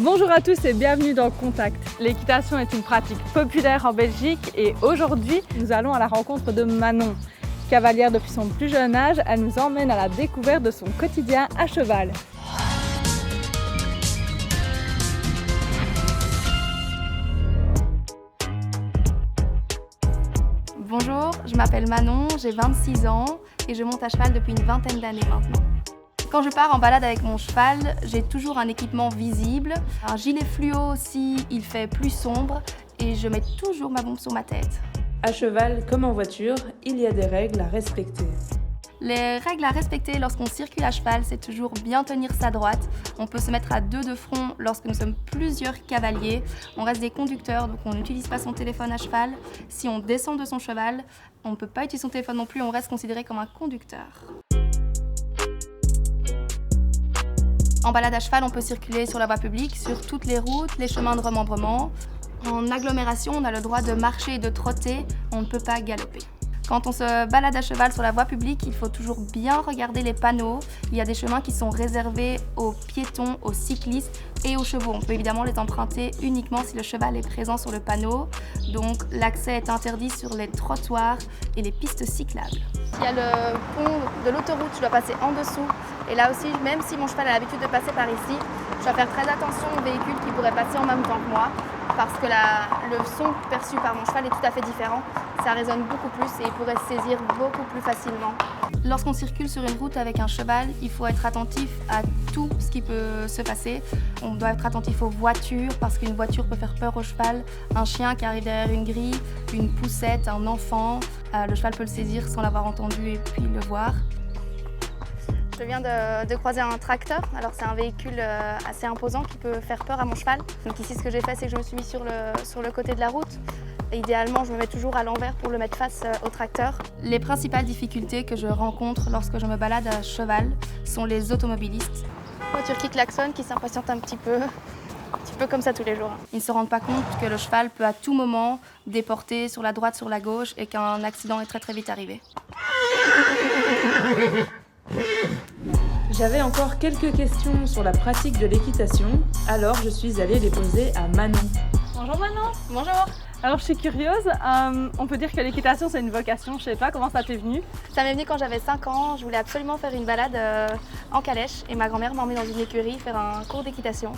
Bonjour à tous et bienvenue dans Contact. L'équitation est une pratique populaire en Belgique et aujourd'hui, nous allons à la rencontre de Manon. Cavalière depuis son plus jeune âge, elle nous emmène à la découverte de son quotidien à cheval. Bonjour, je m'appelle Manon, j'ai 26 ans et je monte à cheval depuis une vingtaine d'années maintenant. Quand je pars en balade avec mon cheval, j'ai toujours un équipement visible, un gilet fluo aussi, il fait plus sombre et je mets toujours ma bombe sur ma tête. À cheval, comme en voiture, il y a des règles à respecter. Les règles à respecter lorsqu'on circule à cheval, c'est toujours bien tenir sa droite. On peut se mettre à deux de front lorsque nous sommes plusieurs cavaliers. On reste des conducteurs, donc on n'utilise pas son téléphone à cheval. Si on descend de son cheval, on ne peut pas utiliser son téléphone non plus, on reste considéré comme un conducteur. En balade à cheval, on peut circuler sur la voie publique, sur toutes les routes, les chemins de remembrement. En agglomération, on a le droit de marcher et de trotter, on ne peut pas galoper. Quand on se balade à cheval sur la voie publique, il faut toujours bien regarder les panneaux. Il y a des chemins qui sont réservés aux piétons, aux cyclistes et aux chevaux. On peut évidemment les emprunter uniquement si le cheval est présent sur le panneau. Donc l'accès est interdit sur les trottoirs et les pistes cyclables. Il y a le pont de l'autoroute, je dois passer en dessous. Et là aussi, même si mon cheval a l'habitude de passer par ici, je dois faire très attention aux véhicules qui pourraient passer en même temps que moi, parce que le son perçu par mon cheval est tout à fait différent. Ça résonne beaucoup plus et il pourrait se saisir beaucoup plus facilement. Lorsqu'on circule sur une route avec un cheval, il faut être attentif à tout ce qui peut se passer. On doit être attentif aux voitures, parce qu'une voiture peut faire peur au cheval. Un chien qui arrive derrière une grille, une poussette, un enfant, le cheval peut le saisir sans l'avoir entendu et puis le voir. Je viens de croiser un tracteur. Alors c'est un véhicule assez imposant qui peut faire peur à mon cheval. Donc ici ce que j'ai fait, c'est que je me suis mis sur le côté de la route. Et idéalement, je me mets toujours à l'envers pour le mettre face au tracteur. Les principales difficultés que je rencontre lorsque je me balade à cheval sont les automobilistes. Voiture qui klaxonne, qui s'impatiente un petit peu comme ça tous les jours. Ils ne se rendent pas compte que le cheval peut à tout moment déporter sur la droite, sur la gauche et qu'un accident est très très vite arrivé. J'avais encore quelques questions sur la pratique de l'équitation, alors je suis allée les poser à Manon. Bonjour Manon. Bonjour. Alors je suis curieuse, on peut dire que l'équitation c'est une vocation, je sais pas comment ça t'est venu. Ça m'est venu quand j'avais 5 ans, je voulais absolument faire une balade en calèche et ma grand-mère m'a emmenée dans une écurie faire un cours d'équitation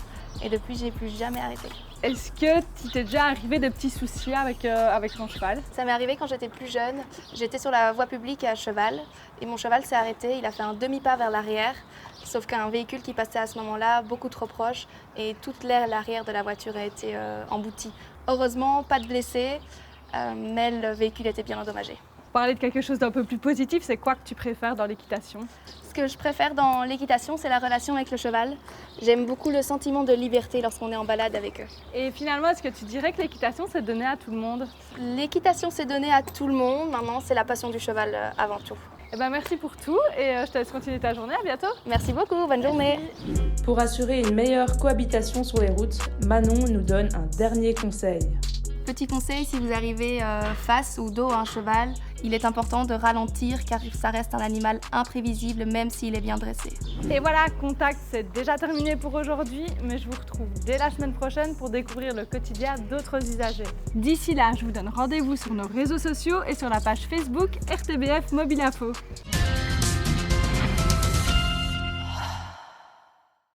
et depuis j'ai plus jamais arrêté. Est-ce que tu t'es déjà arrivé de petits soucis avec ton cheval? Ça m'est arrivé quand j'étais plus jeune, j'étais sur la voie publique à cheval et mon cheval s'est arrêté, il a fait un demi-pas vers l'arrière, sauf qu'un véhicule qui passait à ce moment-là beaucoup trop proche et toute l'arrière de la voiture a été emboutie. Heureusement, pas de blessés, mais le véhicule était bien endommagé. Parler de quelque chose d'un peu plus positif, c'est quoi que tu préfères dans l'équitation? Ce que je préfère dans l'équitation, c'est la relation avec le cheval. J'aime beaucoup le sentiment de liberté lorsqu'on est en balade avec eux. Et finalement, est-ce que tu dirais que l'équitation, c'est donné à tout le monde? L'équitation, c'est donné à tout le monde. Maintenant, c'est la passion du cheval avant tout. Eh ben, merci pour tout et je te laisse continuer ta journée. À bientôt. Merci beaucoup, bonne journée. Pour assurer une meilleure cohabitation sur les routes, Manon nous donne un dernier conseil. Petit conseil, si vous arrivez face ou dos à un cheval, il est important de ralentir car ça reste un animal imprévisible même s'il est bien dressé. Et voilà, Contact, c'est déjà terminé pour aujourd'hui, mais je vous retrouve dès la semaine prochaine pour découvrir le quotidien d'autres usagers. D'ici là, je vous donne rendez-vous sur nos réseaux sociaux et sur la page Facebook RTBF Mobile Info.